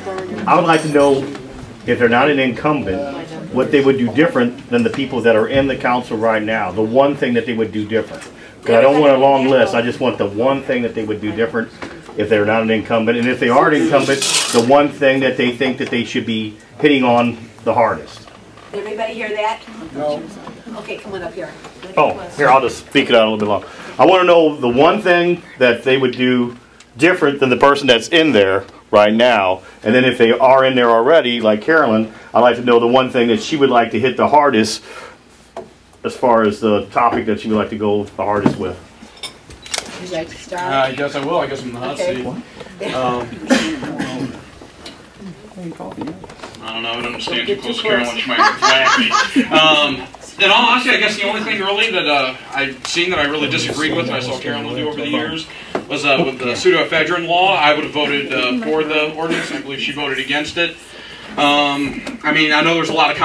I would like to know, if they're not an incumbent, what they would do different than the people that are in the council right now. The one thing that they would do different. Because I don't want a long list. I just want the one thing that they would do different if they're not an incumbent. And if they are an incumbent, the one thing that they think that they should be hitting on the hardest. Did everybody hear that? No. Okay, come on up here. Oh, here, I'll just speak it out a little bit longer. I want to know the one thing that they would do different than the person that's in there right now. And then if they are in there already, like Carolyn, I'd like to know the one thing that she would like to hit the hardest as far as the topic that she would like to go the hardest with. Would you like to start? I guess I will. I guess I'm in the hot seat. I don't know. I don't understand too close to Carolyn. She might flag me. In all honesty, I guess the only thing really that I've seen that I really disagreed with, and I saw Carolyn do over the years, was with the pseudoephedrine law. I would have voted for the ordinance. I believe she voted against it. I mean, I know there's a lot of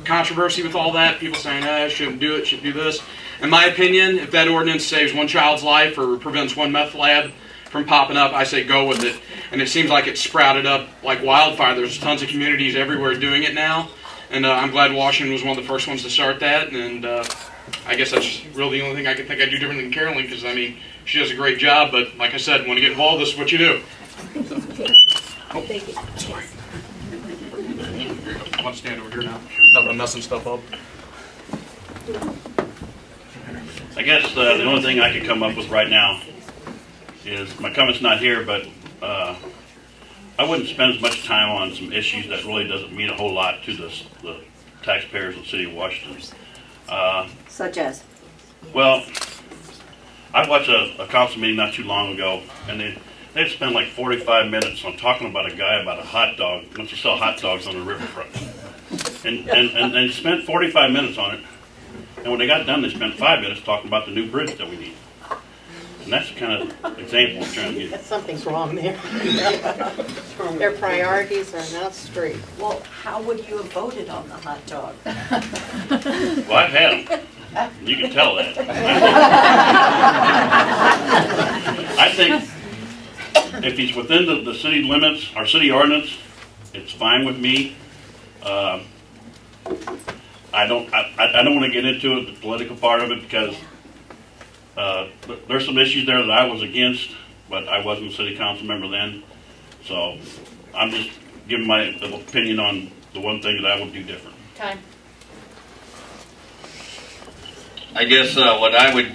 controversy with all that. People saying, shouldn't do it, should do this. In my opinion, if that ordinance saves one child's life or prevents one meth lab from popping up, I say go with it. And it seems like it's sprouted up like wildfire. There's tons of communities everywhere doing it now. And I'm glad Washington was one of the first ones to start that. And I guess that's really the only thing I can think I'd do different than Carolyn, because, I mean, she does a great job. But like I said, when you get involved, this is what you do. So. Oh, Thank you. sorry. I want to stand over here now. Not that I'm messing stuff up. I guess the only thing I could come up with right now is, my comment's not here, but I wouldn't spend as much time on some issues that really doesn't mean a whole lot to the taxpayers of the city of Washington. Such as? Well, I watched a council meeting not too long ago, and they'd spend like 45 minutes on talking about a guy about a hot dog, wants to sell hot dogs on the riverfront. And they spent 45 minutes on it, and when they got done, they spent 5 minutes talking about the new bridge that we need. And that's the kind of example I'm trying to give. Something's wrong there. Their priorities are not straight. Well, how would you have voted on the hot dog? Well, I've had them. You can tell that. I think if he's within the city limits, our city ordinance, it's fine with me. I don't want to get into the political part of it, because there's some issues there that I was against, but I wasn't a city council member then. So I'm just giving my opinion on the one thing that I would do different. Time. I guess what I would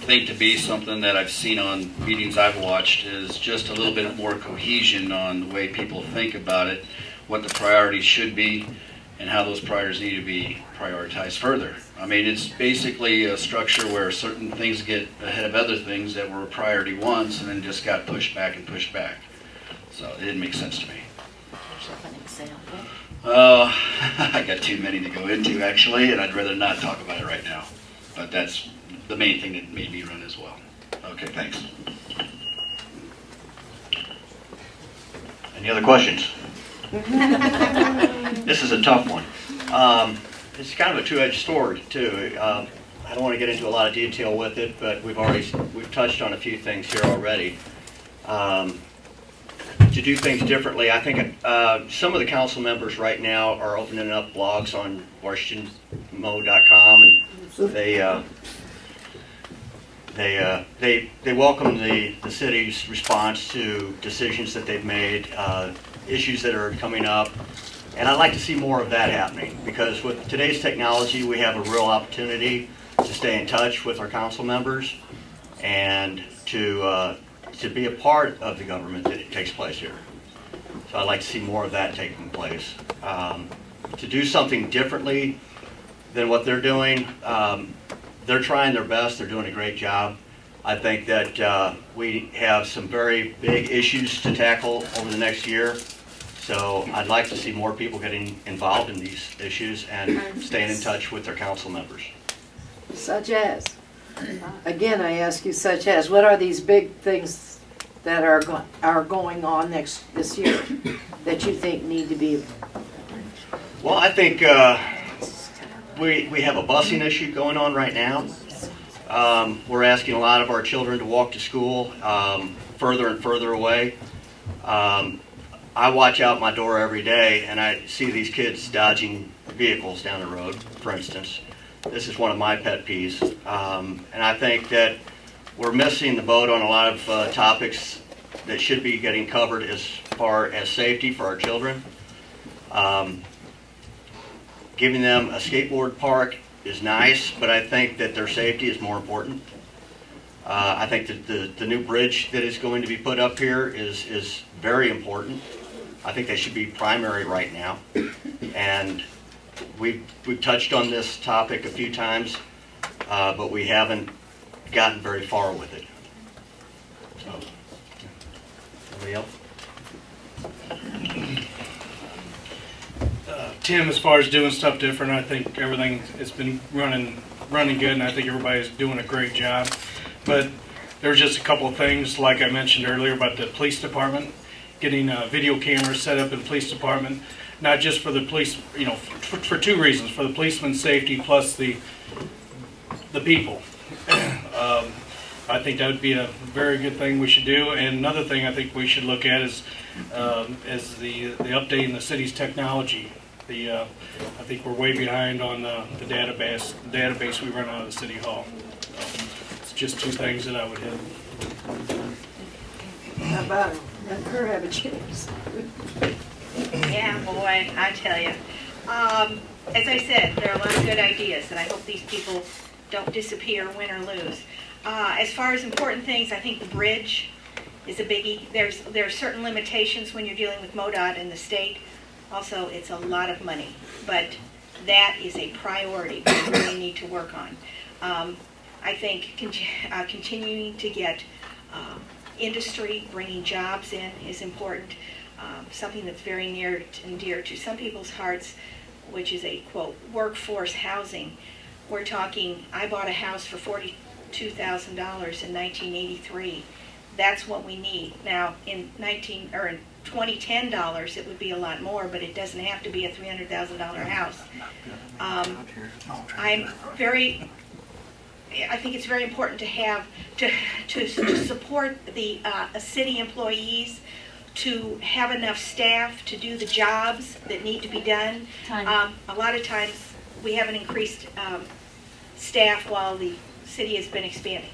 think to be something that I've seen on meetings I've watched is just a little bit more cohesion on the way people think about it, what the priorities should be, and how those priorities need to be prioritized further. I mean, it's basically a structure where certain things get ahead of other things that were priority ones and then just got pushed back and pushed back. So it didn't make sense to me. An example. I got too many to go into, actually, and I'd rather not talk about it right now. But that's the main thing that made me run as well. Okay, thanks. Any other questions? This is a tough one. It's kind of a two-edged sword, too. I don't want to get into a lot of detail with it, but we've touched on a few things here already. To do things differently, I think some of the council members right now are opening up blogs on WashingtonMo.com, and they welcome the city's response to decisions that they've made, issues that are coming up. And I'd like to see more of that happening, because with today's technology, we have a real opportunity to stay in touch with our council members and to be a part of the government that takes place here. So I'd like to see more of that taking place. To do something differently than what they're doing, they're trying their best, they're doing a great job. I think that we have some very big issues to tackle over the next year. So I'd like to see more people getting involved in these issues and staying in touch with their council members. Such as? Again, I ask you, such as, what are these big things that are going on this year that you think need to be? Well, I think we have a busing issue going on right now. We're asking a lot of our children to walk to school further and further away. I watch out my door every day and I see these kids dodging vehicles down the road, for instance. This is one of my pet peeves. And I think that we're missing the boat on a lot of topics that should be getting covered as far as safety for our children. Giving them a skateboard park is nice, but I think that their safety is more important. I think that the new bridge that is going to be put up here is very important. I think they should be primary right now. And we've touched on this topic a few times, but we haven't gotten very far with it. So, anybody else? Tim, as far as doing stuff different, I think everything has been running good, and I think everybody's doing a great job. But there was just a couple of things, like I mentioned earlier, about the police department, getting video cameras set up in the police department, not just for the police, you know, for two reasons: for the policeman's safety plus the people. I think that would be a very good thing we should do. And another thing I think we should look at is the updating the city's technology. I think we're way behind on the database we run out of the city hall. So it's just two things that I would hit. How about let her have a chance? Yeah, boy, I tell you. As I said, there are a lot of good ideas, and I hope these people don't disappear, win or lose. As far as important things, I think the bridge is a biggie. There are certain limitations when you're dealing with MoDOT and the state. Also, it's a lot of money, but that is a priority we really need to work on. I think continuing to get industry, bringing jobs in is important. Something that's very near and dear to some people's hearts, which is a, quote, workforce housing. We're talking, I bought a house for $42,000 in 1983. That's what we need. Now, in 2010 dollars, it would be a lot more, but it doesn't have to be a $300,000 house. I think it's very important to have to support the city employees, to have enough staff to do the jobs that need to be done. A lot of times we haven't increased staff while the city has been expanding.